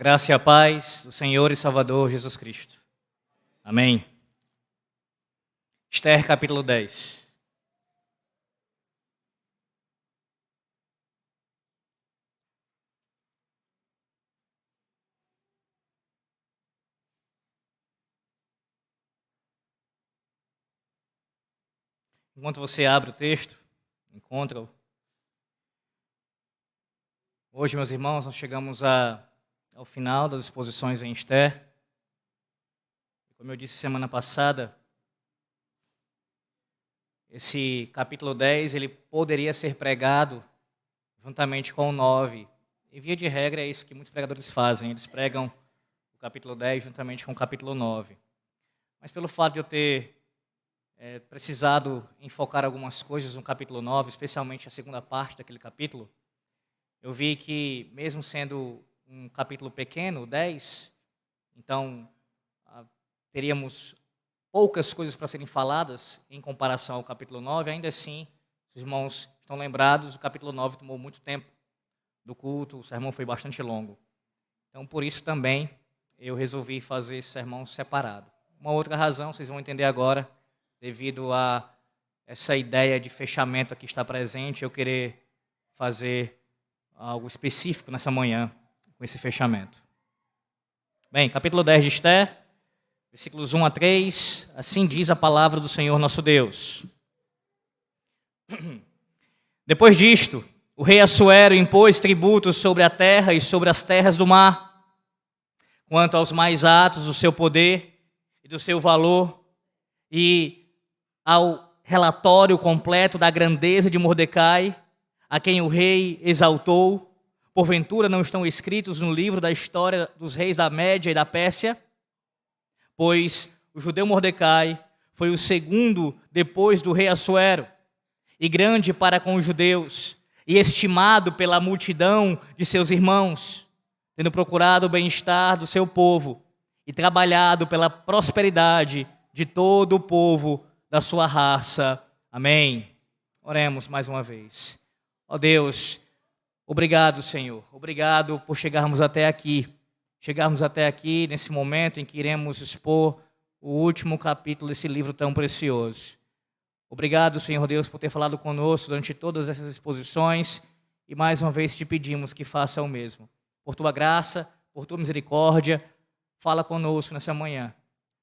graça e a paz do Senhor e Salvador Jesus Cristo. Amém. Esther, capítulo 10. Enquanto você abre o texto, encontra-o. Hoje, meus irmãos, nós chegamos ao final das exposições em Esther. Como eu disse semana passada, esse capítulo 10 ele poderia ser pregado juntamente com o 9. E via de regra é isso que muitos pregadores fazem, eles pregam o capítulo 10 juntamente com o capítulo 9. Mas pelo fato de eu ter precisado enfocar algumas coisas no capítulo 9, especialmente a segunda parte daquele capítulo, eu vi que, mesmo sendo um capítulo pequeno, o 10, então teríamos poucas coisas para serem faladas em comparação ao capítulo 9, ainda assim, os irmãos estão lembrados, o capítulo 9 tomou muito tempo do culto, o sermão foi bastante longo. Então, por isso também, eu resolvi fazer esse sermão separado. Uma outra razão, vocês vão entender agora, devido a essa ideia de fechamento aqui está presente, eu querer fazer algo específico nessa manhã com esse fechamento. Bem, capítulo 10 de Esther, versículos 1 a 3, assim diz a palavra do Senhor nosso Deus. Depois disto, o rei Assuero impôs tributos sobre a terra e sobre as terras do mar, quanto aos mais atos do seu poder e do seu valor, e ao relatório completo da grandeza de Mordecai, a quem o rei exaltou. Porventura não estão escritos no livro da história dos reis da Média e da Pérsia? Pois o judeu Mordecai foi o segundo depois do rei Assuero, e grande para com os judeus, e estimado pela multidão de seus irmãos, tendo procurado o bem-estar do seu povo, e trabalhado pela prosperidade de todo o povo da sua raça. Amém. Oremos mais uma vez. Ó Deus, obrigado, Senhor. Obrigado por chegarmos até aqui. Chegarmos até aqui nesse momento em que iremos expor o último capítulo desse livro tão precioso. Obrigado, Senhor Deus, por ter falado conosco durante todas essas exposições e mais uma vez te pedimos que faça o mesmo. Por tua graça, por tua misericórdia, fala conosco nessa manhã.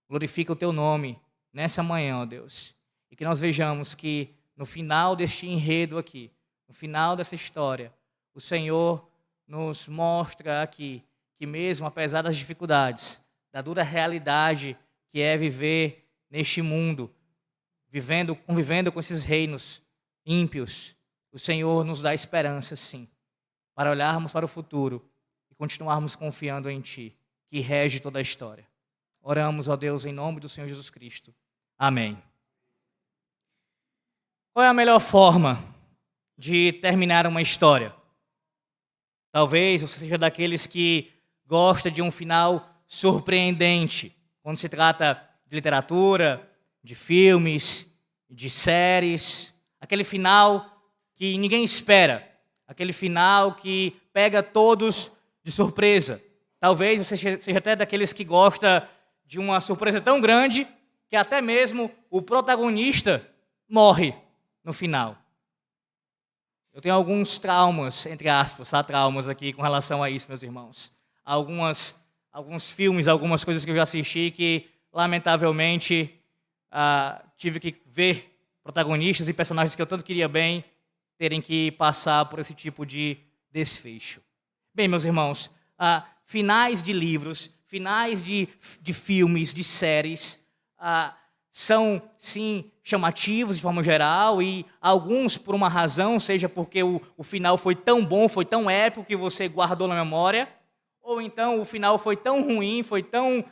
Glorifica o teu nome nessa manhã, ó Deus. E que nós vejamos que no final deste enredo aqui, no final dessa história, o Senhor nos mostra aqui que mesmo apesar das dificuldades, da dura realidade que é viver neste mundo, convivendo com esses reinos ímpios, o Senhor nos dá esperança, sim, para olharmos para o futuro e continuarmos confiando em Ti, que rege toda a história. Oramos, ó Deus, em nome do Senhor Jesus Cristo. Amém. Qual é a melhor forma de terminar uma história? Talvez você seja daqueles que gosta de um final surpreendente, quando se trata de literatura, de filmes, de séries, aquele final que ninguém espera, aquele final que pega todos de surpresa. Talvez você seja até daqueles que gosta de uma surpresa tão grande que até mesmo o protagonista morre no final. Eu tenho alguns traumas, entre aspas, traumas aqui com relação a isso, meus irmãos. Alguns filmes, algumas coisas que eu já assisti que, lamentavelmente, tive que ver protagonistas e personagens que eu tanto queria bem terem que passar por esse tipo de desfecho. Bem, meus irmãos, finais de livros, finais de filmes, de séries, são, sim, chamativos de forma geral, e alguns por uma razão, seja porque o final foi tão bom, foi tão épico que você guardou na memória, ou então o final foi tão ruim, foi tão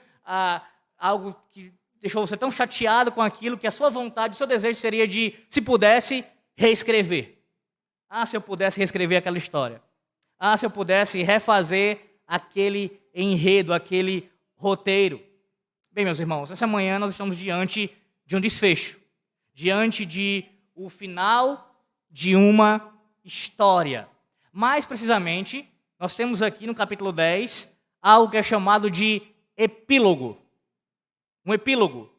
algo que deixou você tão chateado com aquilo que a sua vontade, o seu desejo seria de, se pudesse, reescrever. Se eu pudesse reescrever aquela história. Se eu pudesse refazer aquele enredo, aquele roteiro. Bem, meus irmãos, essa manhã nós estamos diante de um desfecho, diante de o final de uma história. Mais precisamente, nós temos aqui no capítulo 10 algo que é chamado de epílogo. Um epílogo.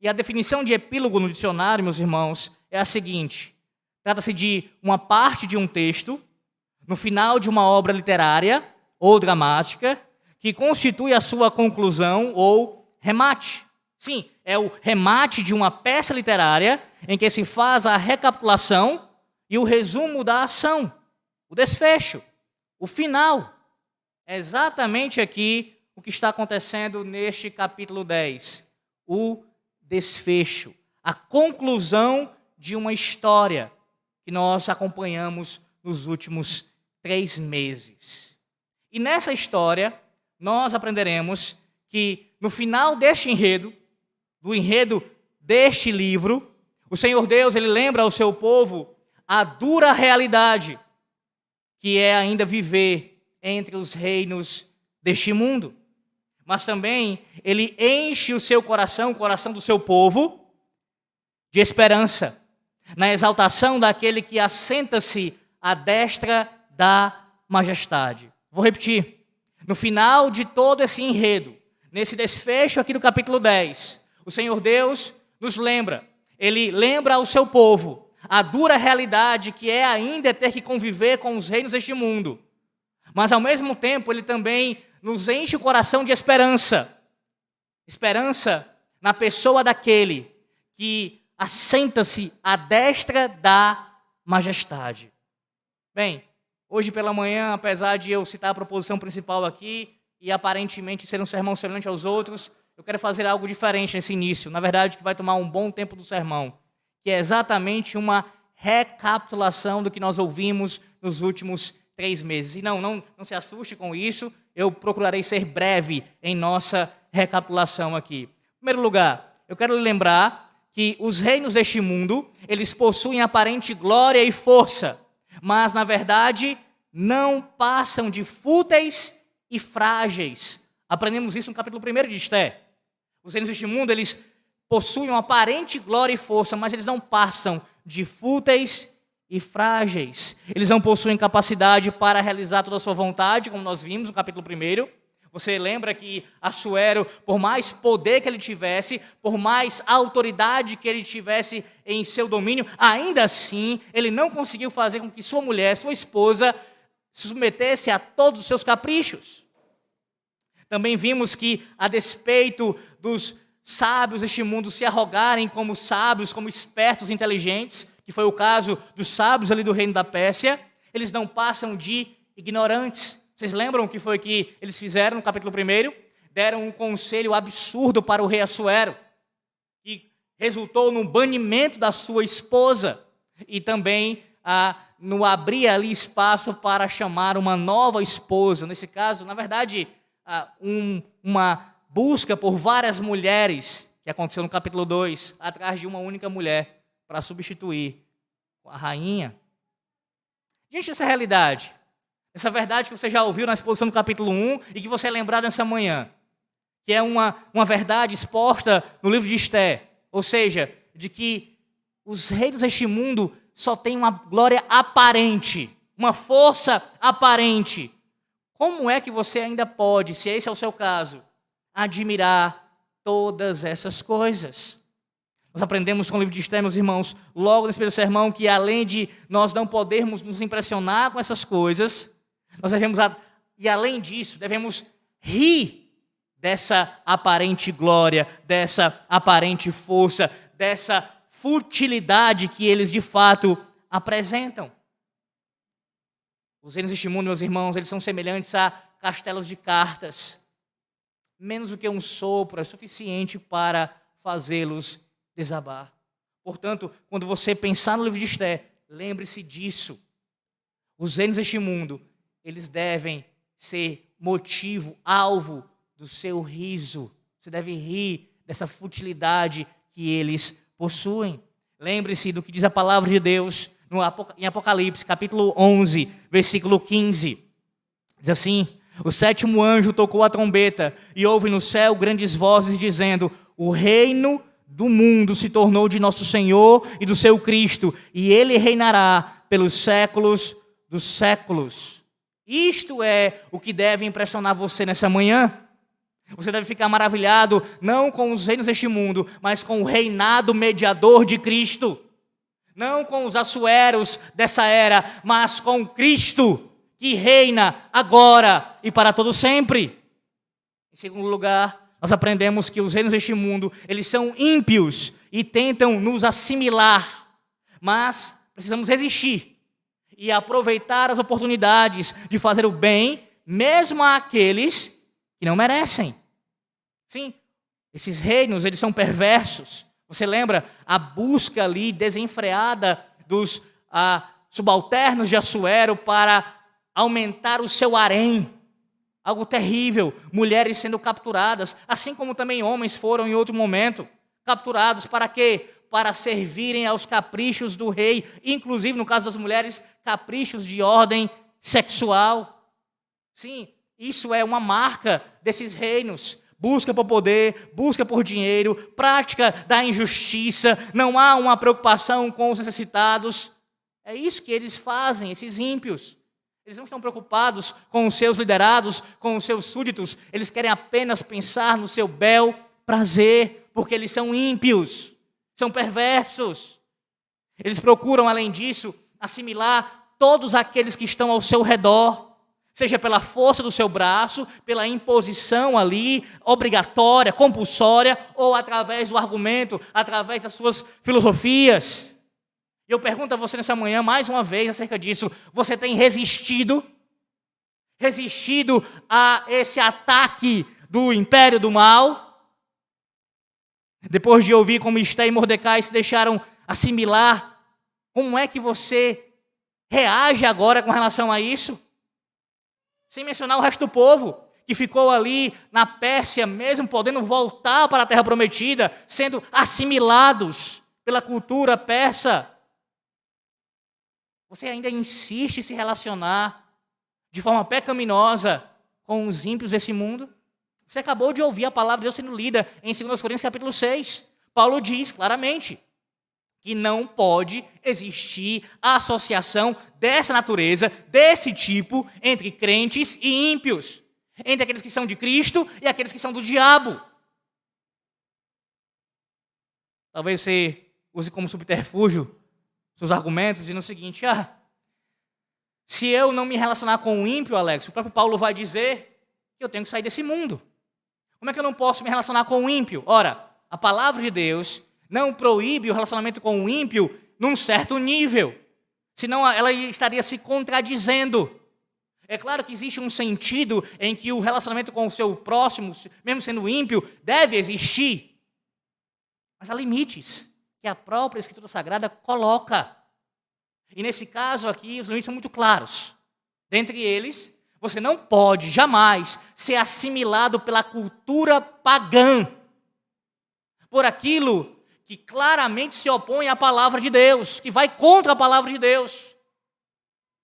E a definição de epílogo no dicionário, meus irmãos, é a seguinte: trata-se de uma parte de um texto, no final de uma obra literária ou dramática, que constitui a sua conclusão ou remate. Sim, é o remate de uma peça literária em que se faz a recapitulação e o resumo da ação, o desfecho, o final. É exatamente aqui o que está acontecendo neste capítulo 10. O desfecho, a conclusão de uma história que nós acompanhamos nos últimos 3 meses. E nessa história, nós aprenderemos que no final deste enredo, do enredo deste livro, o Senhor Deus, ele lembra ao seu povo a dura realidade que é ainda viver entre os reinos deste mundo. Mas também ele enche o seu coração, o coração do seu povo, de esperança, na exaltação daquele que assenta-se à destra da majestade. Vou repetir. No final de todo esse enredo, nesse desfecho aqui do capítulo 10, o Senhor Deus nos lembra, ele lembra ao seu povo a dura realidade que é ainda ter que conviver com os reinos deste mundo. Mas ao mesmo tempo ele também nos enche o coração de esperança. Esperança na pessoa daquele que assenta-se à destra da majestade. Bem, hoje pela manhã, apesar de eu citar a proposição principal aqui e aparentemente ser um sermão semelhante aos outros, eu quero fazer algo diferente nesse início. Na verdade, que vai tomar um bom tempo do sermão, que é exatamente uma recapitulação do que nós ouvimos nos últimos 3 meses. E não se assuste com isso, eu procurarei ser breve em nossa recapitulação aqui. Em primeiro lugar, eu quero lhe lembrar que os reinos deste mundo, eles possuem aparente glória e força, mas, na verdade, não passam de fúteis e frágeis. Aprendemos isso no capítulo 1 de Esté. Os reinos deste mundo, eles possuem uma aparente glória e força, mas eles não passam de fúteis e frágeis. Eles não possuem capacidade para realizar toda a sua vontade, como nós vimos no capítulo 1. Você lembra que Assuero, por mais poder que ele tivesse, por mais autoridade que ele tivesse em seu domínio, ainda assim, ele não conseguiu fazer com que sua mulher, sua esposa, se submetesse a todos os seus caprichos. Também vimos que, a despeito dos sábios deste mundo se arrogarem como sábios, como espertos, inteligentes, que foi o caso dos sábios ali do reino da Pérsia, eles não passam de ignorantes. Vocês lembram o que foi que eles fizeram no capítulo 1? Deram um conselho absurdo para o rei Assuero, que resultou no banimento da sua esposa e também no abrir ali espaço para chamar uma nova esposa. Nesse caso, na verdade, uma busca por várias mulheres, que aconteceu no capítulo 2, atrás de uma única mulher, para substituir a rainha. Diante dessa realidade, essa verdade que você já ouviu na exposição do capítulo 1 e que você é lembrado nessa manhã, que é uma verdade exposta no livro de Esté, ou seja, de que os reinos deste mundo só têm uma glória aparente, uma força aparente. Como é que você ainda pode, se esse é o seu caso, admirar todas essas coisas? Nós aprendemos com o livro de Esté, meus irmãos, logo nesse primeiro sermão, que além de nós não podermos nos impressionar com essas coisas, nós devemos, e além disso, devemos rir dessa aparente glória, dessa aparente força, dessa futilidade que eles de fato apresentam. Os reinos deste mundo, meus irmãos, eles são semelhantes a castelos de cartas. Menos do que um sopro é suficiente para fazê-los desabar. Portanto, quando você pensar no livro de Esté, lembre-se disso. Os reinos deste mundo, eles devem ser motivo, alvo do seu riso. Você deve rir dessa futilidade que eles possuem. Lembre-se do que diz a palavra de Deus em Apocalipse, capítulo 11, versículo 15. Diz assim: o 7º anjo tocou a trombeta e houve no céu grandes vozes dizendo: o reino do mundo se tornou de nosso Senhor e do seu Cristo, e ele reinará pelos séculos dos séculos. Isto é o que deve impressionar você nessa manhã. Você deve ficar maravilhado, não com os reinos deste mundo, mas com o reinado mediador de Cristo. Não com os assueros dessa era, mas com Cristo, que reina agora e para todo sempre. Em segundo lugar, nós aprendemos que os reinos deste mundo, eles são ímpios e tentam nos assimilar. Mas precisamos resistir e aproveitar as oportunidades de fazer o bem, mesmo àqueles que não merecem. Sim, esses reinos, eles são perversos. Você lembra a busca ali desenfreada dos subalternos de Assuero para aumentar o seu harém. Algo terrível, mulheres sendo capturadas, assim como também homens foram em outro momento. Capturados para quê? Para servirem aos caprichos do rei, inclusive, no caso das mulheres, caprichos de ordem sexual. Sim, isso é uma marca desses reinos. Busca por poder, busca por dinheiro, prática da injustiça, não há uma preocupação com os necessitados. É isso que eles fazem, esses ímpios. Eles não estão preocupados com os seus liderados, com os seus súditos. Eles querem apenas pensar no seu bel prazer, porque eles são ímpios, são perversos. Eles procuram, além disso, assimilar todos aqueles que estão ao seu redor, seja pela força do seu braço, pela imposição ali, obrigatória, compulsória, ou através do argumento, através das suas filosofias. Eu pergunto a você nessa manhã, mais uma vez, acerca disso. Você tem resistido a esse ataque do império do mal? Depois de ouvir como Esté e Mordecai se deixaram assimilar, como é que você reage agora com relação a isso? Sem mencionar o resto do povo, que ficou ali na Pérsia, mesmo podendo voltar para a Terra Prometida, sendo assimilados pela cultura persa. Você ainda insiste em se relacionar de forma pecaminosa com os ímpios desse mundo? Você acabou de ouvir a palavra de Deus sendo lida em 2 Coríntios capítulo 6. Paulo diz claramente que não pode existir associação dessa natureza, desse tipo, entre crentes e ímpios, entre aqueles que são de Cristo e aqueles que são do diabo. Talvez você use como subterfúgio seus argumentos, dizendo o seguinte: se eu não me relacionar com o ímpio, Alex, o próprio Paulo vai dizer que eu tenho que sair desse mundo. Como é que eu não posso me relacionar com o ímpio? Ora, a palavra de Deus não proíbe o relacionamento com o ímpio num certo nível, senão ela estaria se contradizendo. É claro que existe um sentido em que o relacionamento com o seu próximo, mesmo sendo ímpio, deve existir, mas há limites que a própria Escritura Sagrada coloca. E nesse caso aqui, os limites são muito claros. Dentre eles, você não pode jamais ser assimilado pela cultura pagã, por aquilo que claramente se opõe à palavra de Deus, que vai contra a palavra de Deus.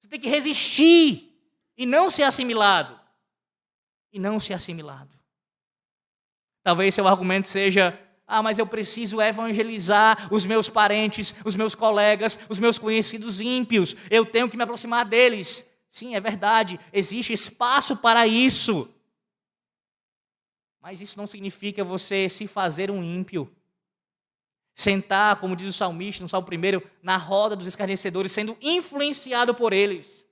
Você tem que resistir e não ser assimilado. E não ser assimilado. Talvez seu argumento seja: mas eu preciso evangelizar os meus parentes, os meus colegas, os meus conhecidos ímpios. Eu tenho que me aproximar deles. Sim, é verdade, existe espaço para isso. Mas isso não significa você se fazer um ímpio. Sentar, como diz o salmista, no Salmo 1, na roda dos escarnecedores, sendo influenciado por eles.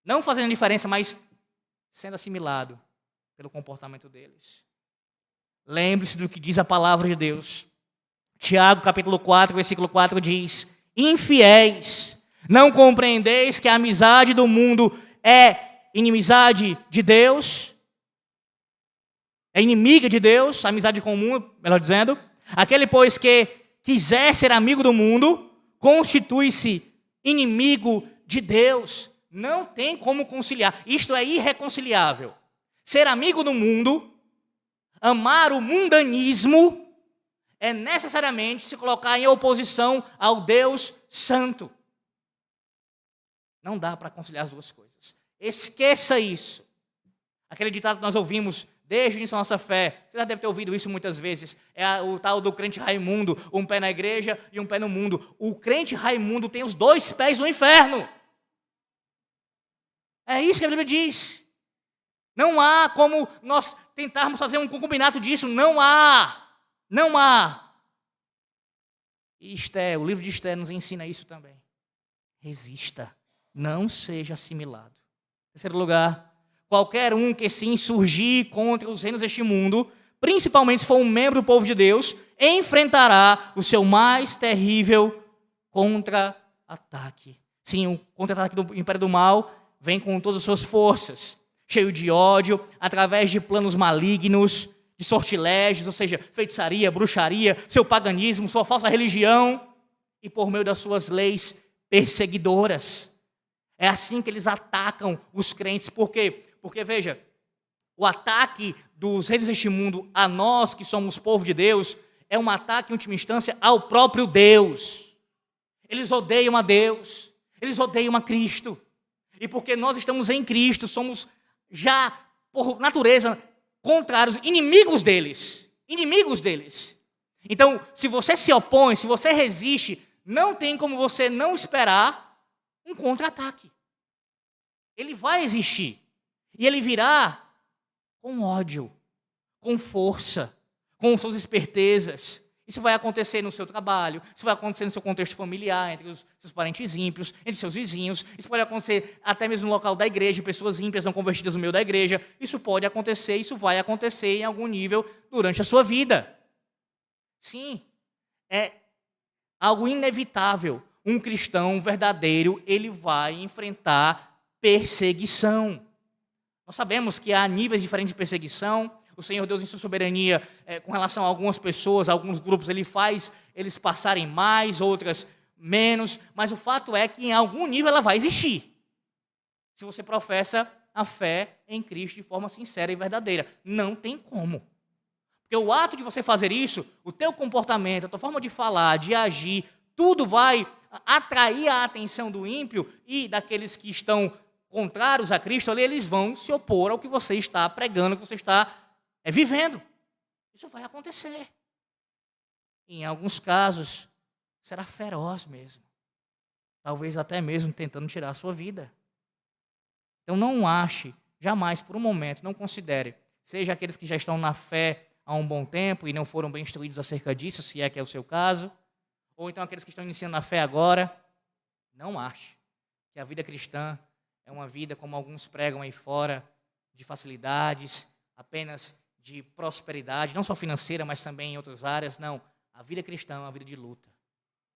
Não fazendo diferença, mas sendo assimilado pelo comportamento deles. Lembre-se do que diz a palavra de Deus. Tiago, capítulo 4, versículo 4 diz: infiéis, não compreendeis que a amizade do mundo é inimizade de Deus? É inimiga de Deus, a amizade com o mundo, melhor dizendo. Aquele, pois, que quiser ser amigo do mundo, constitui-se inimigo de Deus. Não tem como conciliar. Isto é irreconciliável. Ser amigo do mundo, amar o mundanismo, é necessariamente se colocar em oposição ao Deus Santo. Não dá para conciliar as duas coisas. Esqueça isso. Aquele ditado que nós ouvimos desde o início da nossa fé, você já deve ter ouvido isso muitas vezes, é o tal do crente Raimundo, um pé na igreja e um pé no mundo. O crente Raimundo tem os 2 pés no inferno. É isso que a Bíblia diz. Não há como nós tentarmos fazer um concubinato disso. Não há. Não há. E Esther, o livro de Esther nos ensina isso também. Resista. Não seja assimilado. Em terceiro lugar, qualquer um que se insurgir contra os reinos deste mundo, principalmente se for um membro do povo de Deus, enfrentará o seu mais terrível contra-ataque. Sim, o contra-ataque do império do mal vem com todas as suas forças, cheio de ódio, através de planos malignos, de sortilégios, ou seja, feitiçaria, bruxaria, seu paganismo, sua falsa religião, e por meio das suas leis perseguidoras. É assim que eles atacam os crentes. Por quê? Porque, veja, o ataque dos reis deste mundo a nós, que somos povo de Deus, é um ataque, em última instância, ao próprio Deus. Eles odeiam a Deus, eles odeiam a Cristo. E porque nós estamos em Cristo, somos já, por natureza, contrários, inimigos deles. Inimigos deles. Então, se você se opõe, se você resiste, não tem como você não esperar um contra-ataque. Ele vai existir. E ele virá com ódio, com força, com suas espertezas. Isso vai acontecer no seu trabalho, isso vai acontecer no seu contexto familiar, entre os seus parentes ímpios, entre seus vizinhos. Isso pode acontecer até mesmo no local da igreja, pessoas ímpias não convertidas no meio da igreja. Isso pode acontecer, isso vai acontecer em algum nível durante a sua vida. Sim, é algo inevitável. Um cristão verdadeiro, ele vai enfrentar perseguição. Nós sabemos que há níveis diferentes de perseguição. O Senhor Deus, em sua soberania, com relação a algumas pessoas, a alguns grupos, ele faz eles passarem mais, outras menos. Mas o fato é que em algum nível ela vai existir. Se você professa a fé em Cristo de forma sincera e verdadeira. Não tem como. Porque o ato de você fazer isso, o teu comportamento, a tua forma de falar, de agir, tudo vai atrair a atenção do ímpio e daqueles que estão contrários a Cristo, ali eles vão se opor ao que você está pregando, ao que você está vivendo. Isso vai acontecer. Em alguns casos, será feroz mesmo. Talvez até mesmo tentando tirar a sua vida. Então não ache, jamais por um momento, não considere, seja aqueles que já estão na fé há um bom tempo e não foram bem instruídos acerca disso, se é que é o seu caso, ou então aqueles que estão iniciando na fé agora, não ache que a vida cristã é uma vida, como alguns pregam aí fora, de facilidades, apenas de prosperidade, não só financeira, mas também em outras áreas. Não, a vida cristã é uma vida de luta,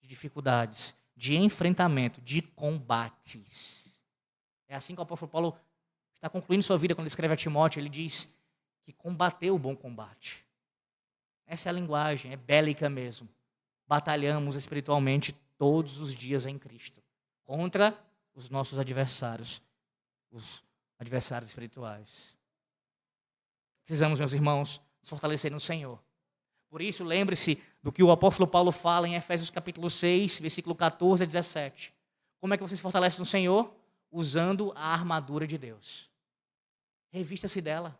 de dificuldades, de enfrentamento, de combates. É assim que o apóstolo Paulo está concluindo sua vida quando ele escreve a Timóteo. Ele diz que combateu o bom combate. Essa é a linguagem, é bélica mesmo. Batalhamos espiritualmente todos os dias em Cristo, contra os nossos adversários, os adversários espirituais. Precisamos, meus irmãos, nos fortalecer no Senhor. Por isso, lembre-se do que o apóstolo Paulo fala em Efésios capítulo 6, versículo 14 a 17. Como é que você se fortalece no Senhor? Usando a armadura de Deus. Revista-se dela.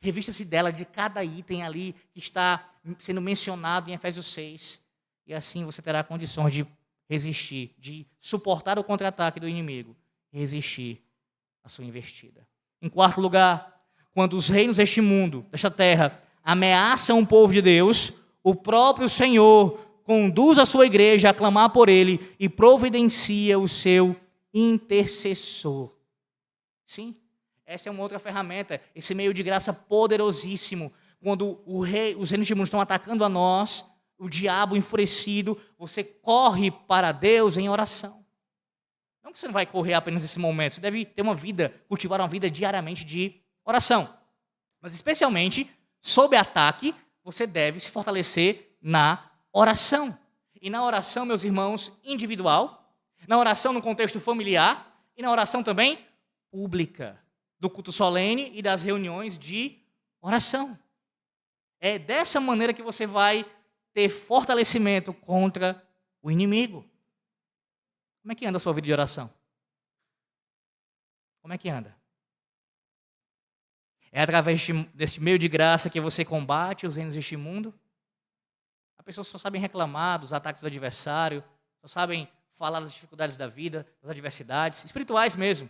Revista-se dela, de cada item ali que está sendo mencionado em Efésios 6. E assim você terá condições de resistir, de suportar o contra-ataque do inimigo, resistir à sua investida. Em quarto lugar, quando os reinos deste mundo, desta terra, ameaçam o povo de Deus, o próprio Senhor conduz a sua igreja a clamar por ele e providencia o seu intercessor. Sim, essa é uma outra ferramenta, esse meio de graça poderosíssimo. Quando os reinos deste mundo estão atacando a nós, o diabo enfurecido, você corre para Deus em oração. Não que você não vai correr apenas nesse momento, você deve ter uma vida, cultivar uma vida diariamente de oração. Mas especialmente, sob ataque, você deve se fortalecer na oração. E na oração, meus irmãos, individual, na oração no contexto familiar e na oração também pública, do culto solene e das reuniões de oração. É dessa maneira que você vai ter fortalecimento contra o inimigo. Como é que anda a sua vida de oração? Como é que anda? É através deste meio de graça que você combate os reinos deste mundo? As pessoas só sabem reclamar dos ataques do adversário, só sabem falar das dificuldades da vida, das adversidades, espirituais mesmo.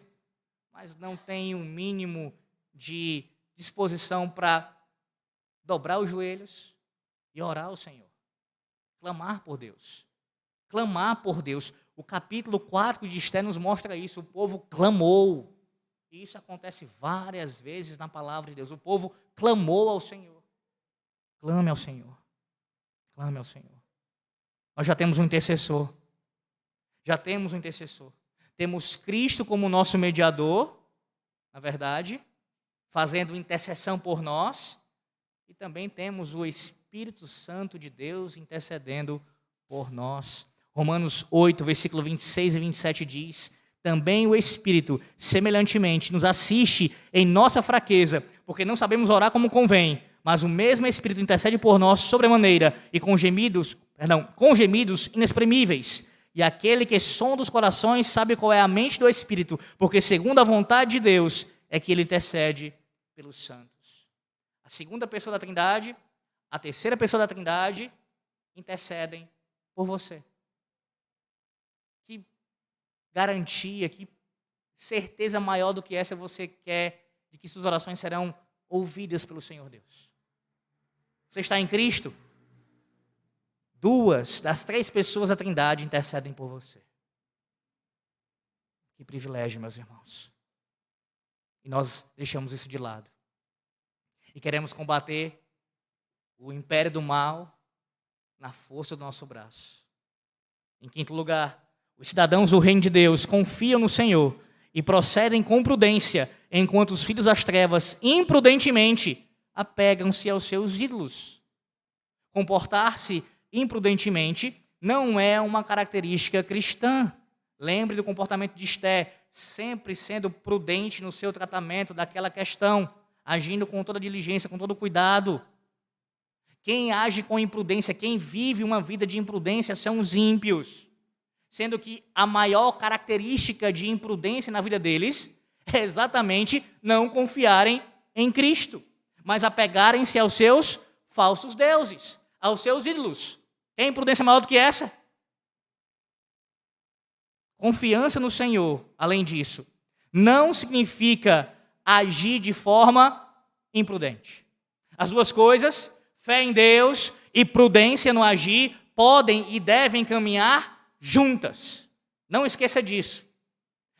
mas não tem um mínimo de disposição para dobrar os joelhos e orar ao Senhor. Clamar por Deus. Clamar por Deus. O capítulo 4 de Esther nos mostra isso. O povo clamou. E isso acontece várias vezes na palavra de Deus. O povo clamou ao Senhor. Clame ao Senhor. Clame ao Senhor. Nós já temos um intercessor. Já temos um intercessor. Temos Cristo como nosso mediador, na verdade, fazendo intercessão por nós. E também temos o Espírito Santo de Deus intercedendo por nós. Romanos 8, versículo 26 e 27 diz: também o Espírito, semelhantemente, nos assiste em nossa fraqueza, porque não sabemos orar como convém, mas o mesmo Espírito intercede por nós sobremaneira e com gemidos inexprimíveis. E aquele que sonda os corações sabe qual é a mente do Espírito, porque segundo a vontade de Deus é que ele intercede pelos santos. A segunda pessoa da Trindade, a terceira pessoa da Trindade intercedem por você. Que garantia, que certeza maior do que essa você quer de que suas orações serão ouvidas pelo Senhor Deus. Você está em Cristo? 2 das 3 pessoas da Trindade intercedem por você. Que privilégio, meus irmãos. E nós deixamos isso de lado. E queremos combater o império do mal na força do nosso braço. Em quinto lugar, os cidadãos do reino de Deus confiam no Senhor e procedem com prudência, enquanto os filhos das trevas imprudentemente apegam-se aos seus ídolos. Comportar-se imprudentemente não é uma característica cristã. Lembre do comportamento de Esther, sempre sendo prudente no seu tratamento daquela questão, agindo com toda diligência, com todo cuidado. Quem age com imprudência, quem vive uma vida de imprudência são os ímpios. Sendo que a maior característica de imprudência na vida deles é exatamente não confiarem em Cristo, mas apegarem-se aos seus falsos deuses, aos seus ídolos. Tem imprudência maior do que essa? Confiança no Senhor, além disso, não significa agir de forma imprudente. As duas coisas, fé em Deus e prudência no agir, podem e devem caminhar juntas. Não esqueça disso.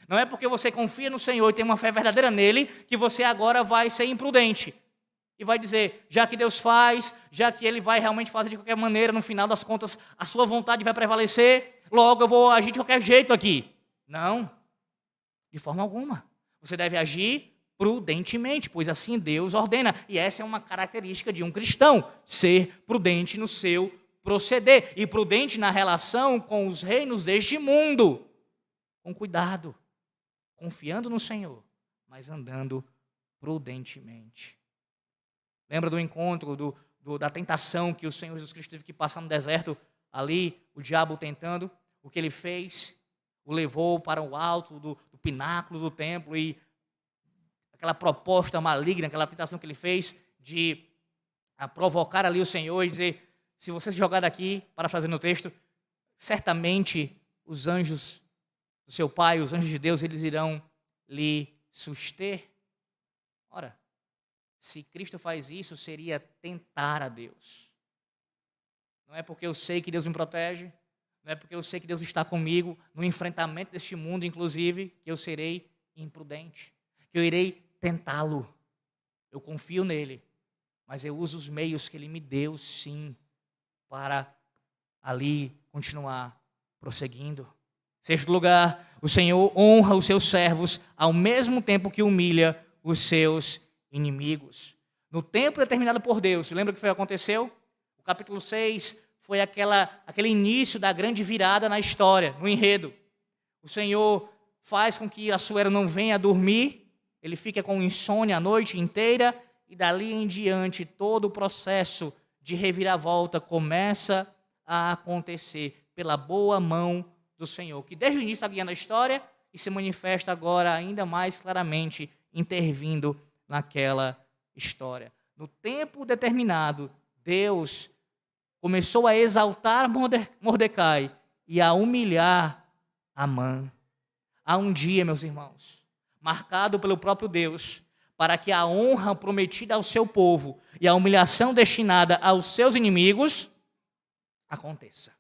Não é porque você confia no Senhor e tem uma fé verdadeira nele que você agora vai ser imprudente. E vai dizer, já que Deus faz, já que Ele vai realmente fazer de qualquer maneira, no final das contas, a sua vontade vai prevalecer, logo eu vou agir de qualquer jeito aqui. Não, de forma alguma. Você deve agir prudentemente, pois assim Deus ordena. E essa é uma característica de um cristão, ser prudente no seu proceder. E prudente na relação com os reinos deste mundo. Com cuidado, confiando no Senhor, mas andando prudentemente. Lembra do encontro, da tentação que o Senhor Jesus Cristo teve que passar no deserto? Ali, o diabo tentando, o que ele fez? O levou para o alto do pináculo do templo e aquela proposta maligna, aquela tentação que ele fez de provocar ali o Senhor e dizer, se você se jogar daqui, parafraseando o texto, certamente os anjos do seu Pai, os anjos de Deus, eles irão lhe suster. Ora, se Cristo faz isso, seria tentar a Deus. Não é porque eu sei que Deus me protege, não é porque eu sei que Deus está comigo no enfrentamento deste mundo, inclusive, que eu serei imprudente, que eu irei tentá-lo. Eu confio nele, mas eu uso os meios que ele me deu, sim, para ali continuar prosseguindo. Sexto lugar, o Senhor honra os seus servos ao mesmo tempo que humilha os seus inimigos. No tempo determinado por Deus, lembra o que aconteceu? O capítulo 6 foi aquele início da grande virada na história, no enredo. O Senhor faz com que Assuero não venha dormir, ele fica com insônia a noite inteira, e dali em diante todo o processo de reviravolta começa a acontecer pela boa mão do Senhor, que desde o início está guiando a história e se manifesta agora ainda mais claramente, intervindo naquela história. No tempo determinado, Deus começou a exaltar Mordecai e a humilhar Amã. Há um dia, meus irmãos, marcado pelo próprio Deus, para que a honra prometida ao seu povo e a humilhação destinada aos seus inimigos aconteça.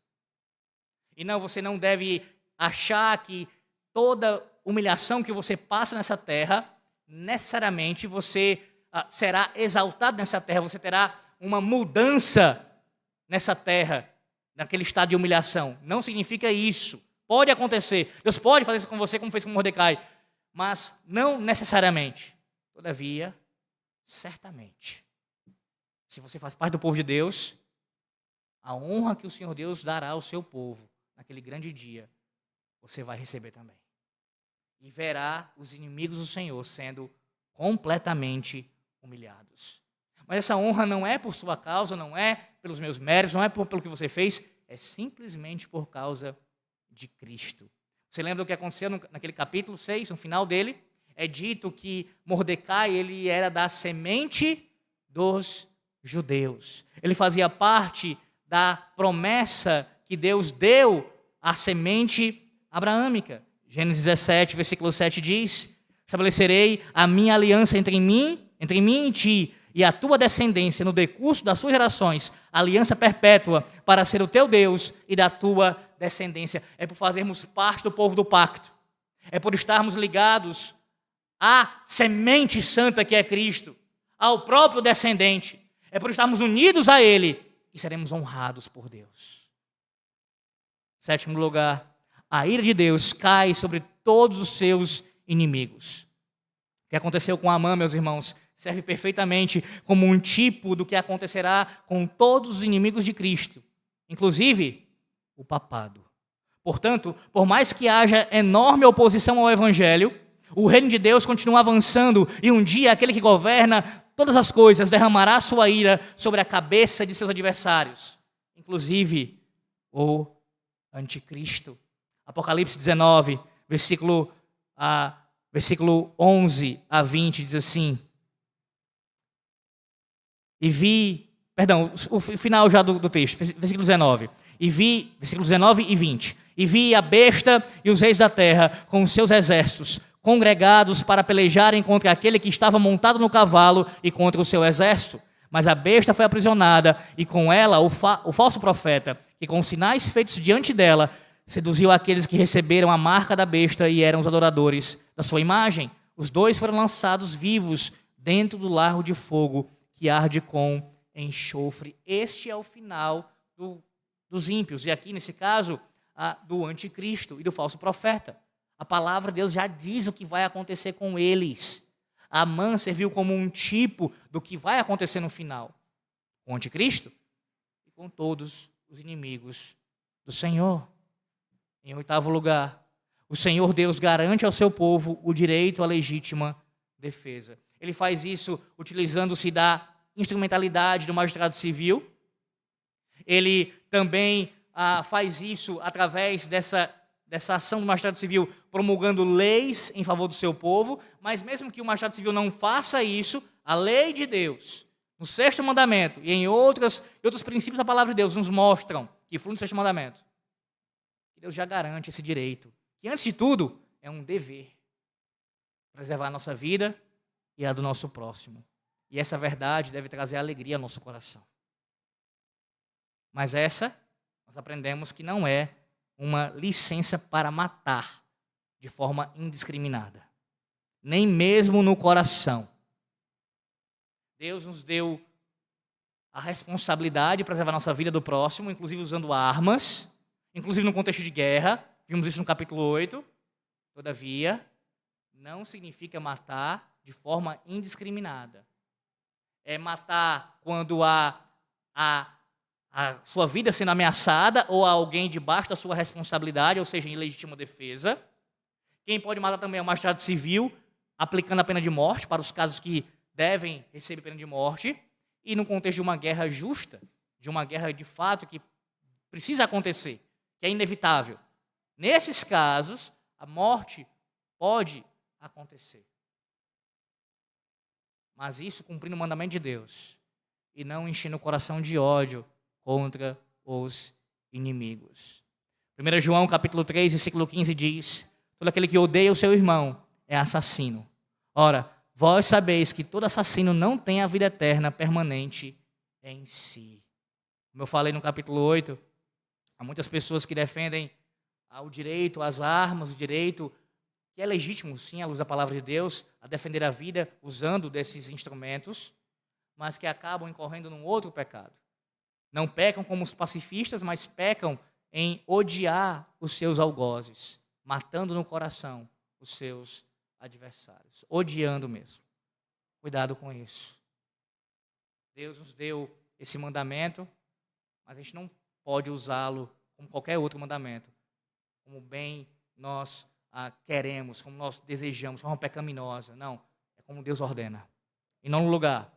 E não, você não deve achar que toda humilhação que você passa nessa terra, necessariamente você será exaltado nessa terra, você terá uma mudança nessa terra, naquele estado de humilhação. Não significa isso. Pode acontecer. Deus pode fazer isso com você, como fez com Mordecai, mas não necessariamente. Todavia, certamente, se você faz parte do povo de Deus, a honra que o Senhor Deus dará ao seu povo naquele grande dia, você vai receber também. E verá os inimigos do Senhor sendo completamente humilhados. Mas essa honra não é por sua causa, não é pelos meus méritos, não é pelo que você fez, é simplesmente por causa de Cristo. Você lembra do que aconteceu naquele capítulo 6, no final dele? É dito que Mordecai, ele era da semente dos judeus. Ele fazia parte da promessa que Deus deu à semente abraâmica. Gênesis 17, versículo 7 diz: estabelecerei a minha aliança entre mim e ti, e a tua descendência no decurso das suas gerações, aliança perpétua para ser o teu Deus e da tua descendência. É por fazermos parte do povo do pacto. É por estarmos ligados à semente santa que é Cristo, ao próprio descendente. É por estarmos unidos a Ele que seremos honrados por Deus. Sétimo lugar, a ira de Deus cai sobre todos os seus inimigos. O que aconteceu com Amã, meus irmãos, serve perfeitamente como um tipo do que acontecerá com todos os inimigos de Cristo, inclusive o papado. Portanto, por mais que haja enorme oposição ao Evangelho, o reino de Deus continua avançando e um dia aquele que governa todas as coisas derramará sua ira sobre a cabeça de seus adversários, inclusive o anticristo. Apocalipse 19, versículo 11 a 20 diz assim: o final já do texto, versículo 19. Versículos 19 e 20. E vi a besta e os reis da terra com os seus exércitos congregados para pelejarem contra aquele que estava montado no cavalo e contra o seu exército. Mas a besta foi aprisionada e com ela o falso profeta, que com sinais feitos diante dela seduziu aqueles que receberam a marca da besta e eram os adoradores da sua imagem. Os dois foram lançados vivos dentro do lago de fogo que arde com enxofre. Este é o final dos ímpios. E aqui, nesse caso, do anticristo e do falso profeta. A palavra de Deus já diz o que vai acontecer com eles. Amã serviu como um tipo do que vai acontecer no final. Com o anticristo e com todos os inimigos do Senhor. Em oitavo lugar, o Senhor Deus garante ao seu povo o direito à legítima defesa. Ele faz isso utilizando-se da instrumentalidade do magistrado civil. Ele também faz isso através dessa ação do magistrado civil, promulgando leis em favor do seu povo. Mas mesmo que o magistrado civil não faça isso, a lei de Deus, no sexto mandamento e em outros princípios da palavra de Deus, nos mostram que fluem no sexto mandamento. Deus já garante esse direito, que antes de tudo é um dever, preservar a nossa vida e a do nosso próximo. E essa verdade deve trazer alegria ao nosso coração. Mas nós aprendemos que não é uma licença para matar de forma indiscriminada, nem mesmo no coração. Deus nos deu a responsabilidade de preservar a nossa vida do próximo, inclusive usando armas, inclusive no contexto de guerra, vimos isso no capítulo 8. Todavia, não significa matar de forma indiscriminada. É matar quando há a sua vida sendo ameaçada ou há alguém debaixo da sua responsabilidade, ou seja, em legítima defesa. Quem pode matar também é o magistrado civil, aplicando a pena de morte para os casos que devem receber pena de morte. E no contexto de uma guerra justa, de uma guerra de fato que precisa acontecer, que é inevitável. Nesses casos, a morte pode acontecer. Mas isso cumprindo o mandamento de Deus e não enchendo o coração de ódio contra os inimigos. 1 João capítulo 3, versículo 15 diz: todo aquele que odeia o seu irmão é assassino. Ora, vós sabeis que todo assassino não tem a vida eterna permanente em si. Como eu falei no capítulo 8, há muitas pessoas que defendem o direito às armas, o direito que é legítimo, sim, à luz da palavra de Deus, a defender a vida usando desses instrumentos, mas que acabam incorrendo num outro pecado. Não pecam como os pacifistas, mas pecam em odiar os seus algozes, matando no coração os seus adversários, odiando mesmo. Cuidado com isso. Deus nos deu esse mandamento, mas a gente não pode usá-lo como qualquer outro mandamento, como bem nós queremos, como nós desejamos, de forma pecaminosa. Não, é como Deus ordena. Em nono lugar,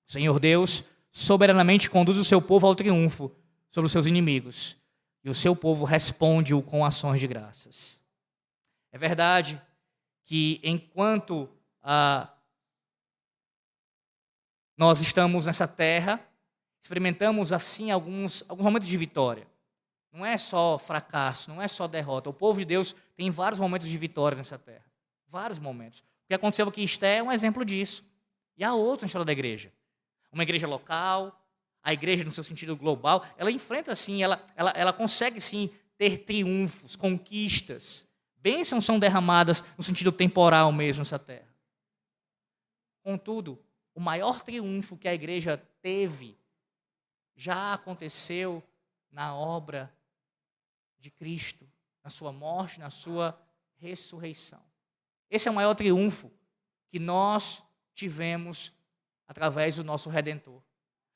o Senhor Deus soberanamente conduz o seu povo ao triunfo sobre os seus inimigos, e o seu povo responde-o com ações de graças. É verdade que enquanto nós estamos nessa terra, experimentamos assim alguns momentos de vitória. Não é só fracasso, não é só derrota. O povo de Deus tem vários momentos de vitória nessa terra. Vários momentos. O que aconteceu aqui em Esté é um exemplo disso. E há outros na história da igreja. Uma igreja local, a igreja no seu sentido global, ela enfrenta assim, ela consegue sim ter triunfos, conquistas. Bênçãos são derramadas no sentido temporal mesmo nessa terra. Contudo, o maior triunfo que a igreja teve já aconteceu na obra de Cristo, na sua morte, na sua ressurreição. Esse é o maior triunfo que nós tivemos através do nosso Redentor.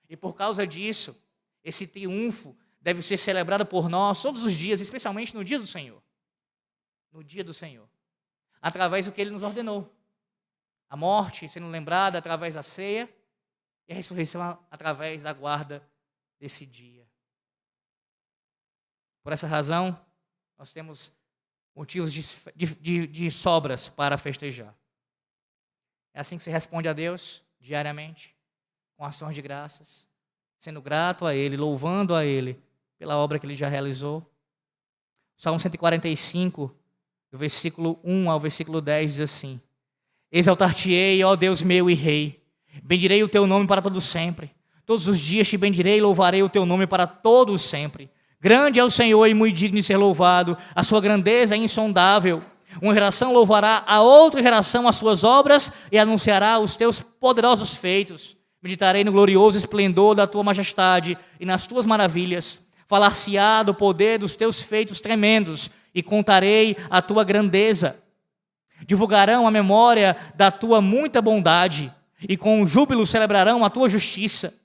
E por causa disso, esse triunfo deve ser celebrado por nós todos os dias, especialmente no dia do Senhor. No dia do Senhor. Através do que Ele nos ordenou. A morte sendo lembrada através da ceia e a ressurreição através da guarda desse dia. Por essa razão, nós temos motivos de sobras para festejar. É assim que se responde a Deus diariamente, com ações de graças, sendo grato a Ele, louvando a Ele pela obra que Ele já realizou. Salmo 145, do versículo 1 ao versículo 10, diz assim: Exaltar-te-ei, ó Deus meu e Rei, bendirei o teu nome para todo sempre. Todos os dias te bendirei e louvarei o teu nome para todo sempre. Grande é o Senhor e muito digno de ser louvado, a sua grandeza é insondável. Uma geração louvará a outra geração as suas obras e anunciará os teus poderosos feitos. Meditarei no glorioso esplendor da tua majestade e nas tuas maravilhas. Falar-se-á do poder dos teus feitos tremendos e contarei a tua grandeza. Divulgarão a memória da tua muita bondade e com júbilo celebrarão a tua justiça.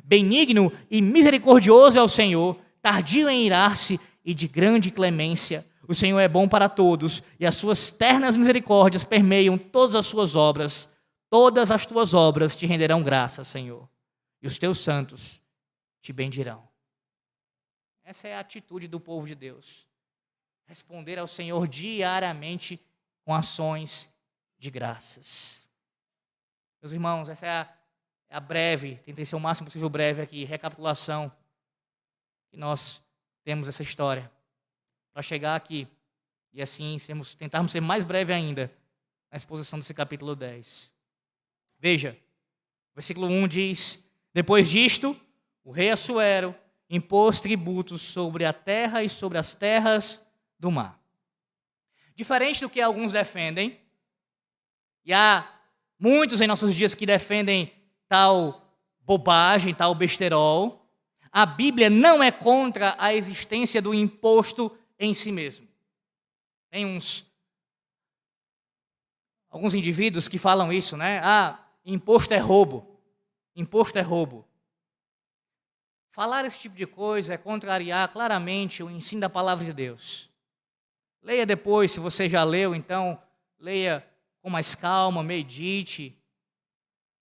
Benigno e misericordioso é o Senhor, tardio em irar-se e de grande clemência. O Senhor é bom para todos e as suas ternas misericórdias permeiam todas as suas obras. Todas as tuas obras te renderão graças, Senhor, e os teus santos te bendirão. Essa é a atitude do povo de Deus. Responder ao Senhor diariamente com ações de graças. Meus irmãos, essa é a breve, tentei ser o máximo possível breve aqui, recapitulação que nós temos essa história. Para chegar aqui e assim tentarmos ser mais breve ainda na exposição desse capítulo 10. Veja, versículo 1 diz: Depois disto, o rei Assuero impôs tributos sobre a terra e sobre as terras do mar. Diferente do que alguns defendem, e há muitos em nossos dias que defendem tal bobagem, tal besterol, a Bíblia não é contra a existência do imposto em si mesmo. Tem alguns indivíduos que falam isso, né? Imposto é roubo. Imposto é roubo. Falar esse tipo de coisa é contrariar claramente o ensino da palavra de Deus. Leia depois, se você já leu, então, leia com mais calma, medite.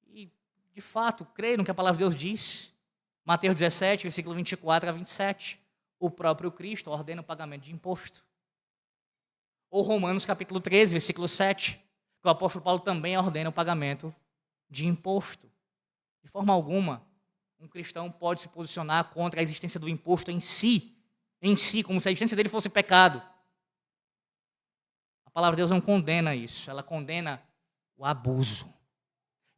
E, de fato, creia no que a palavra de Deus diz. Mateus 17, versículo 24 a 27. O próprio Cristo ordena o pagamento de imposto. Ou Romanos capítulo 13, versículo 7, que o apóstolo Paulo também ordena o pagamento de imposto. De forma alguma, um cristão pode se posicionar contra a existência do imposto em si, como se a existência dele fosse pecado. A palavra de Deus não condena isso, ela condena o abuso.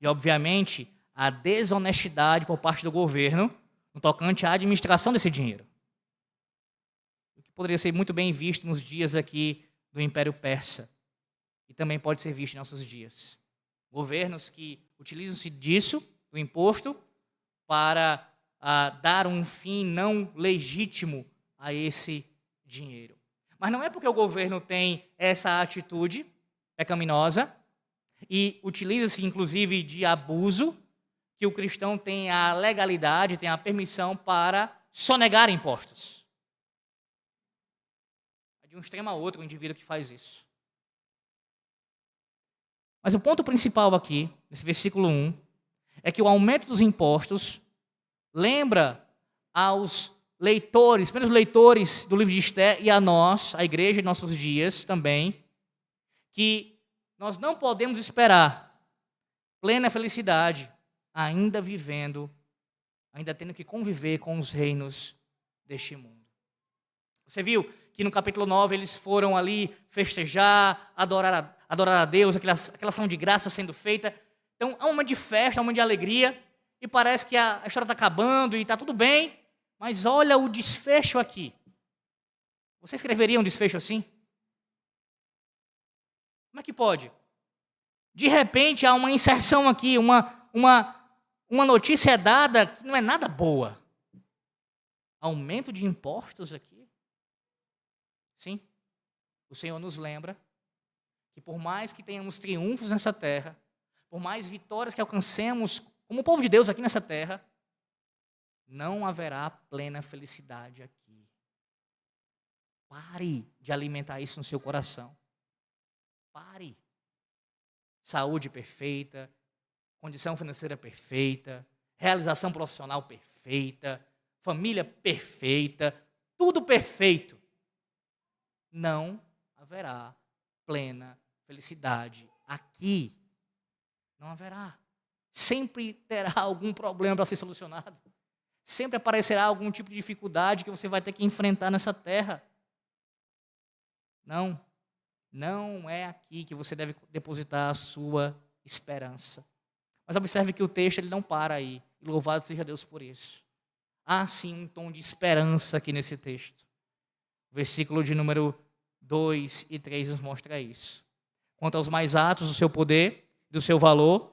E, obviamente, a desonestidade por parte do governo no tocante à administração desse dinheiro. O que poderia ser muito bem visto nos dias aqui do Império Persa. E também pode ser visto em nossos dias. Governos que utilizam-se disso, do imposto, para dar um fim não legítimo a esse dinheiro. Mas não é porque o governo tem essa atitude pecaminosa e utiliza-se, inclusive, de abuso, que o cristão tem a legalidade, tem a permissão para sonegar impostos. De um extremo a outro, o indivíduo que faz isso. Mas o ponto principal aqui, nesse versículo 1, é que o aumento dos impostos lembra aos leitores, primeiros leitores do livro de Esther e a nós, a igreja de nossos dias também, que nós não podemos esperar plena felicidade ainda vivendo, ainda tendo que conviver com os reinos deste mundo. Você viu que no capítulo 9 eles foram ali festejar, adorar a Deus, aquela ação de graça sendo feita. Então há uma de festa, há uma de alegria, e parece que a história está acabando e está tudo bem, mas olha o desfecho aqui. Você escreveria um desfecho assim? Como é que pode? De repente há uma inserção aqui, uma notícia é dada que não é nada boa. Aumento de impostos aqui. Sim, o Senhor nos lembra que por mais que tenhamos triunfos nessa terra, por mais vitórias que alcancemos como povo de Deus aqui nessa terra, não haverá plena felicidade aqui. Pare de alimentar isso no seu coração. Pare. Saúde perfeita, condição financeira perfeita, realização profissional perfeita, família perfeita, tudo perfeito. Não haverá plena felicidade aqui. Não haverá. Sempre terá algum problema para ser solucionado. Sempre aparecerá algum tipo de dificuldade que você vai ter que enfrentar nessa terra. Não é aqui que você deve depositar a sua esperança. Mas observe que o texto ele não para aí. E louvado seja Deus por isso. Há sim um tom de esperança aqui nesse texto. O versículo de número 2 e 3 nos mostra isso. Quanto aos mais atos do seu poder, do seu valor,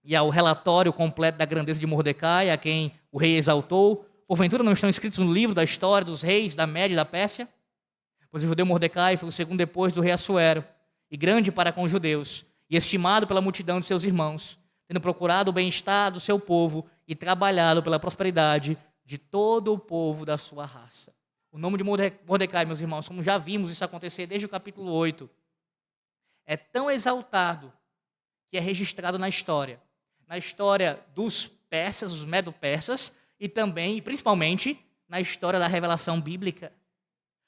e ao relatório completo da grandeza de Mordecai, a quem o rei exaltou, porventura não estão escritos no livro da história dos reis da Média e da Pérsia? Pois o judeu Mordecai foi o segundo depois do rei Assuero, e grande para com os judeus, e estimado pela multidão de seus irmãos, tendo procurado o bem-estar do seu povo e trabalhado pela prosperidade de todo o povo da sua raça. O nome de Mordecai, meus irmãos, como já vimos isso acontecer desde o capítulo 8, é tão exaltado que é registrado na história dos persas, os medo-persas, e também, e principalmente, na história da revelação bíblica.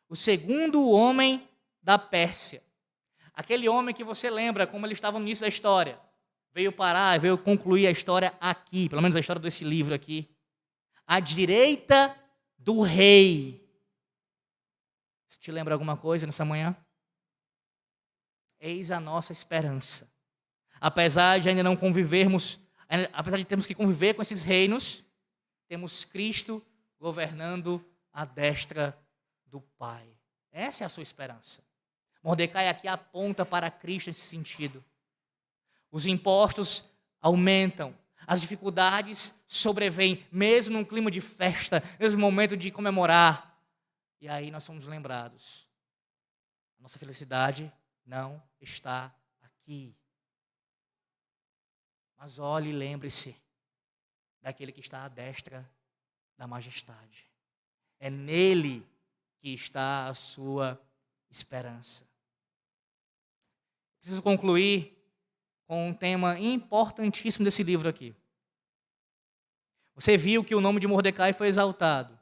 O segundo homem da Pérsia, aquele homem que você lembra como ele estava no início da história, veio concluir a história aqui, pelo menos a história desse livro aqui, à direita do rei. Isso te lembra alguma coisa nessa manhã? Eis a nossa esperança. Apesar de ainda não convivermos, apesar de termos que conviver com esses reinos, temos Cristo governando à destra do Pai. Essa é a sua esperança. Mordecai aqui aponta para Cristo nesse sentido. Os impostos aumentam, as dificuldades sobrevêm, mesmo num clima de festa, mesmo no momento de comemorar. E aí nós somos lembrados. A nossa felicidade não está aqui. Mas olhe e lembre-se daquele que está à destra da majestade. É nele que está a sua esperança. Preciso concluir com um tema importantíssimo desse livro aqui. Você viu que o nome de Mordecai foi exaltado.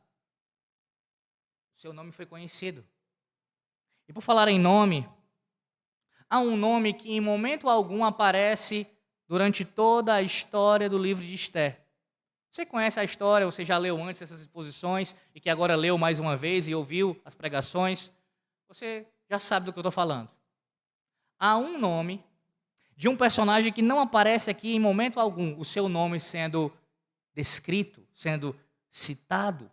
O seu nome foi conhecido. E por falar em nome, há um nome que em momento algum aparece durante toda a história do livro de Esther. Você conhece a história, você já leu antes essas exposições e que agora leu mais uma vez e ouviu as pregações. Você já sabe do que eu estou falando. há um nome de um personagem que não aparece aqui em momento algum, o seu nome sendo descrito, sendo citado.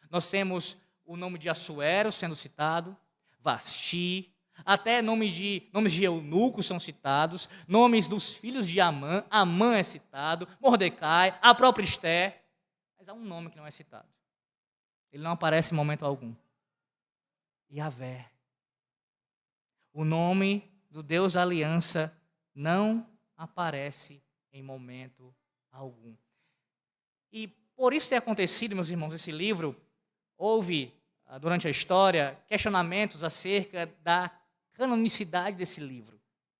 Nós temos o nome de Assuero sendo citado, Vasti, até nomes de eunucos são citados, nomes dos filhos de Amã, Amã é citado, Mordecai, a própria Esther, mas há um nome que não é citado. Ele não aparece em momento algum. Yahvé. O nome do Deus da aliança não aparece em momento algum. E por isso ter acontecido, meus irmãos, esse livro, houve, durante a história, questionamentos acerca da canonicidade desse livro.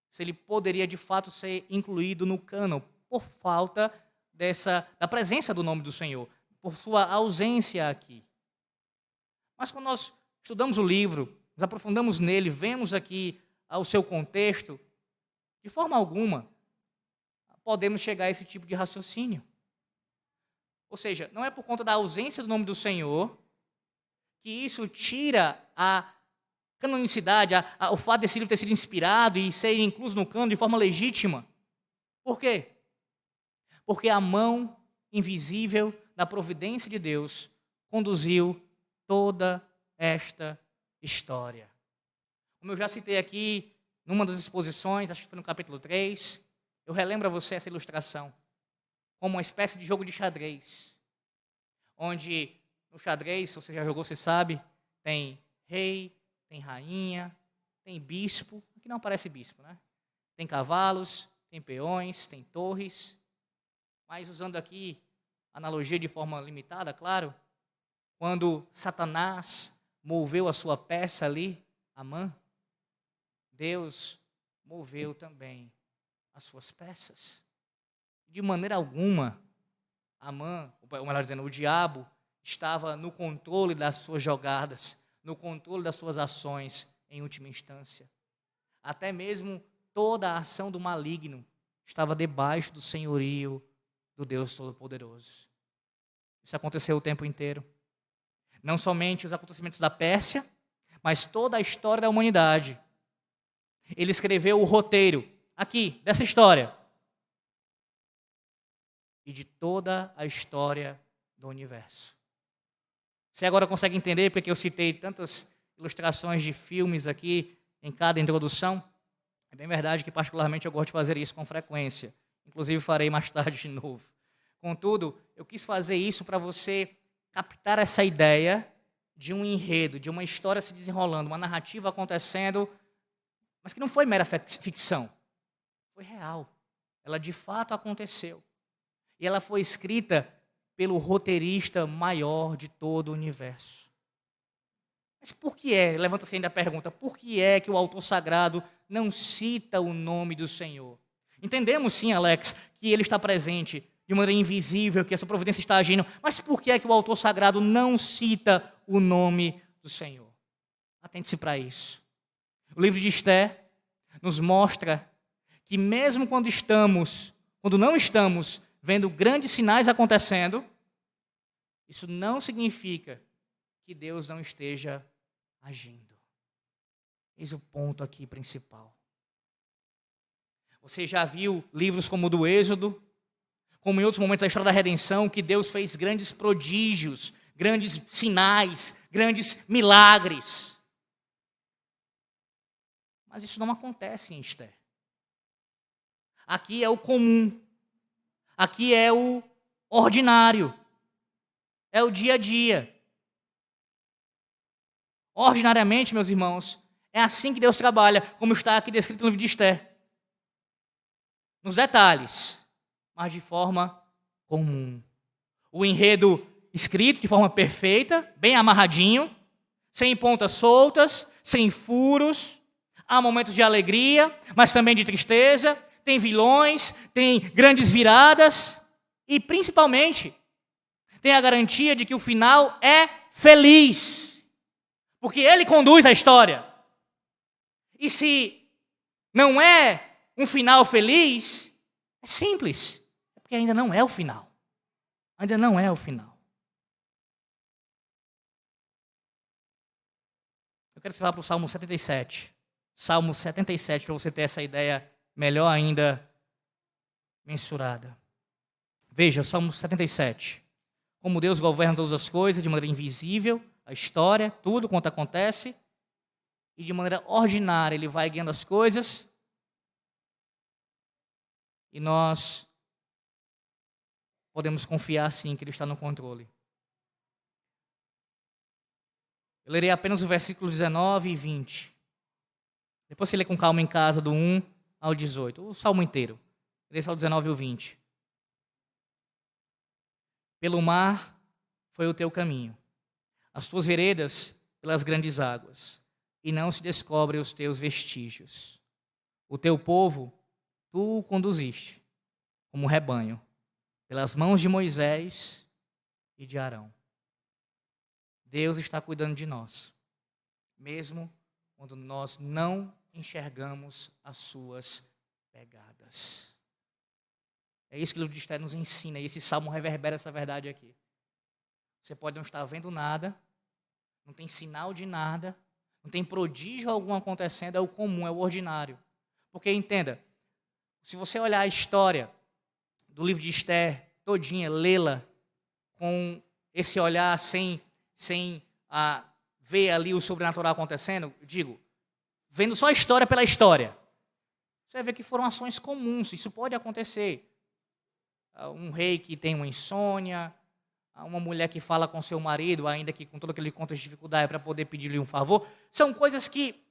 Se ele poderia, de fato, ser incluído no cânon, por falta da presença do nome do Senhor, por sua ausência aqui. Mas quando nós estudamos o livro, nos aprofundamos nele, vemos aqui o seu contexto, de forma alguma podemos chegar a esse tipo de raciocínio. Ou seja, não é por conta da ausência do nome do Senhor que isso tira a canonicidade, o fato desse livro ter sido inspirado e ser incluso no cânon de forma legítima. Por quê? Porque a mão invisível da providência de Deus conduziu toda esta história. Como eu já citei aqui, numa das exposições, acho que foi no capítulo 3, eu relembro a você essa ilustração, como uma espécie de jogo de xadrez, onde no xadrez, se você já jogou, você sabe, tem rei, tem rainha, tem bispo, aqui não aparece bispo, né? Tem cavalos, tem peões, tem torres, mas usando aqui analogia de forma limitada, claro, quando Satanás moveu a sua peça ali, Amã, Deus moveu também as suas peças. De maneira alguma, Amã, ou melhor dizendo, o diabo, estava no controle das suas jogadas, no controle das suas ações em última instância. Até mesmo toda a ação do maligno estava debaixo do senhorio do Deus Todo-Poderoso. Isso aconteceu o tempo inteiro. Não somente os acontecimentos da Pérsia, mas toda a história da humanidade. Ele escreveu o roteiro, aqui, dessa história. E de toda a história do universo. Você agora consegue entender porque eu citei tantas ilustrações de filmes aqui em cada introdução? É bem verdade que particularmente eu gosto de fazer isso com frequência. Inclusive farei mais tarde de novo. Contudo, eu quis fazer isso para você captar essa ideia de um enredo, de uma história se desenrolando, uma narrativa acontecendo, mas que não foi mera ficção. Foi real. Ela de fato aconteceu. E ela foi escrita pelo roteirista maior de todo o universo. Mas por que é? Levanta-se ainda a pergunta, por que é que o autor sagrado não cita o nome do Senhor? Entendemos sim, Alex, que ele está presente de maneira invisível, que essa providência está agindo, mas por que é que o autor sagrado não cita o nome do Senhor? Atente-se para isso. O livro de Esther nos mostra que mesmo quando não estamos vendo grandes sinais acontecendo, isso não significa que Deus não esteja agindo. Eis o ponto aqui principal. Você já viu livros como o do Êxodo, como em outros momentos da história da redenção, que Deus fez grandes prodígios, grandes sinais, grandes milagres. Mas isso não acontece em Esther. Aqui é o comum. Aqui é o ordinário. É o dia a dia. Ordinariamente, meus irmãos, é assim que Deus trabalha, como está aqui descrito no livro de Esther. Nos detalhes, mas de forma comum. O enredo escrito de forma perfeita, bem amarradinho, sem pontas soltas, sem furos. Há momentos de alegria, mas também de tristeza. Tem vilões, tem grandes viradas. E, principalmente, tem a garantia de que o final é feliz. Porque ele conduz a história. E se não é um final feliz, é simples. É porque ainda não é o final. Ainda não é o final. Eu quero que você vá para o Salmo 77. Salmo 77, para você ter essa ideia melhor ainda mensurada. Veja, Salmo 77. Como Deus governa todas as coisas de maneira invisível, a história, tudo quanto acontece, e de maneira ordinária Ele vai guiando as coisas, e nós podemos confiar sim que Ele está no controle. Eu lerei apenas o versículo 19 e 20. Depois você lê com calma em casa, do 1 ao 18. O salmo inteiro. Lerei só o 19 e o 20. Pelo mar foi o teu caminho, as tuas veredas pelas grandes águas, e não se descobrem os teus vestígios. O teu povo, tu o conduziste, como rebanho, pelas mãos de Moisés e de Arão. Deus está cuidando de nós, mesmo quando nós não enxergamos as suas pegadas. É isso que o livro de Esther nos ensina, e esse salmo reverbera essa verdade aqui. Você pode não estar vendo nada, não tem sinal de nada, não tem prodígio algum acontecendo, é o comum, é o ordinário. Porque, entenda, se você olhar a história do livro de Esther todinha, lê-la com esse olhar sem ver ali o sobrenatural acontecendo, vendo só a história pela história, você vai ver que foram ações comuns, isso pode acontecer. Um rei que tem uma insônia, uma mulher que fala com seu marido, ainda que com todo aquele contexto de dificuldade, para poder pedir-lhe um favor, são coisas que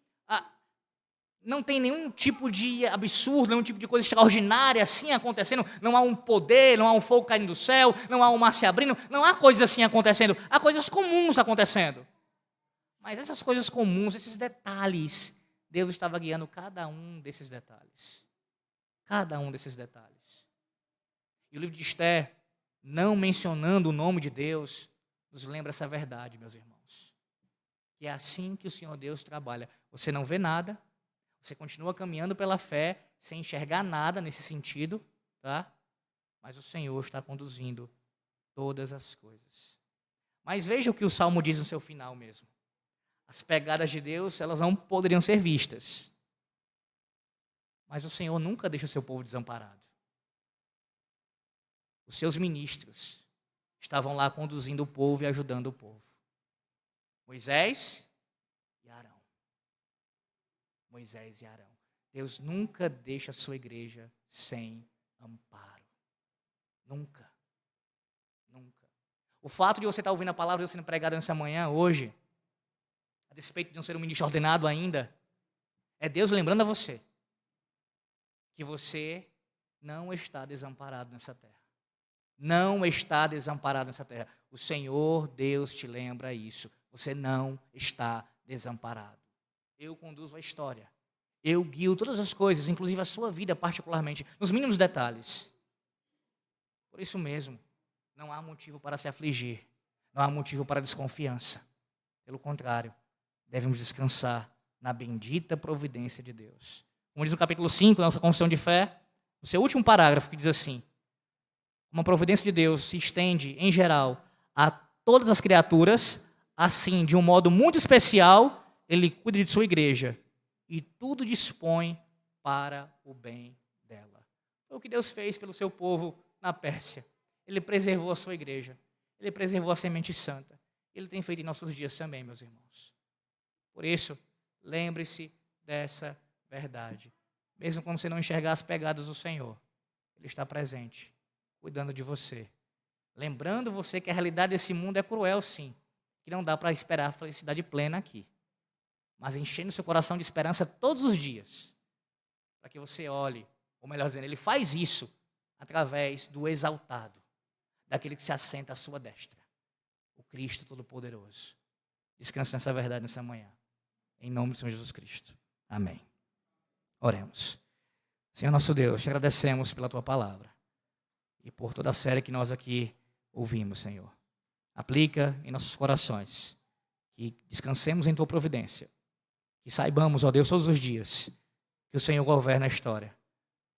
não tem nenhum tipo de absurdo, nenhum tipo de coisa extraordinária assim acontecendo, não há um poder, não há um fogo caindo do céu, não há um mar se abrindo, não há coisas assim acontecendo, há coisas comuns acontecendo. Mas essas coisas comuns, esses detalhes, Deus estava guiando cada um desses detalhes. Cada um desses detalhes. E o livro de Esther, não mencionando o nome de Deus, nos lembra essa verdade, meus irmãos. Que é assim que o Senhor Deus trabalha. Você não vê nada, você continua caminhando pela fé, sem enxergar nada nesse sentido, tá? Mas o Senhor está conduzindo todas as coisas. Mas veja o que o Salmo diz no seu final mesmo. As pegadas de Deus, elas não poderiam ser vistas. Mas o Senhor nunca deixa o seu povo desamparado. Os seus ministros estavam lá conduzindo o povo e ajudando o povo. Moisés e Arão. Moisés e Arão. Deus nunca deixa a sua igreja sem amparo. Nunca. Nunca. O fato de você estar ouvindo a palavra de Deus sendo pregada nessa manhã, hoje, a despeito de não ser um ministro ordenado ainda, é Deus lembrando a você que você não está desamparado nessa terra. Não está desamparado nessa terra. O Senhor Deus te lembra isso. Você não está desamparado. Eu conduzo a história. Eu guio todas as coisas, inclusive a sua vida particularmente, nos mínimos detalhes. Por isso mesmo, não há motivo para se afligir. Não há motivo para desconfiança. Pelo contrário, devemos descansar na bendita providência de Deus. Como diz no capítulo 5 da nossa confissão de fé, no seu último parágrafo, que diz assim: uma providência de Deus se estende, em geral, a todas as criaturas, assim, de um modo muito especial, Ele cuida de sua igreja e tudo dispõe para o bem dela. Foi o que Deus fez pelo seu povo na Pérsia. Ele preservou a sua igreja. Ele preservou a semente santa. Ele tem feito em nossos dias também, meus irmãos. Por isso, lembre-se dessa verdade. Mesmo quando você não enxergar as pegadas do Senhor, Ele está presente, cuidando de você. Lembrando você que a realidade desse mundo é cruel, sim. Que não dá para esperar a felicidade plena aqui. Mas enchendo seu coração de esperança todos os dias. Para que você olhe, ou melhor dizendo, Ele faz isso através do exaltado. Daquele que se assenta à sua destra. O Cristo Todo-Poderoso. Descanse nessa verdade nessa manhã. Em nome do Senhor Jesus Cristo. Amém. Oremos. Senhor nosso Deus, te agradecemos pela Tua palavra. E por toda a série que nós aqui ouvimos, Senhor. Aplica em nossos corações. Que descansemos em Tua providência. Que saibamos, ó Deus, todos os dias, que o Senhor governa a história.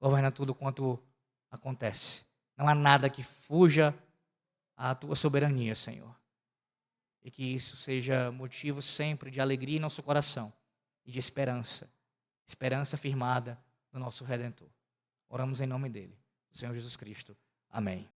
Governa tudo quanto acontece. Não há nada que fuja à Tua soberania, Senhor. E que isso seja motivo sempre de alegria em nosso coração e de esperança esperança firmada no nosso Redentor. Oramos em nome dele, o Senhor Jesus Cristo. Amém.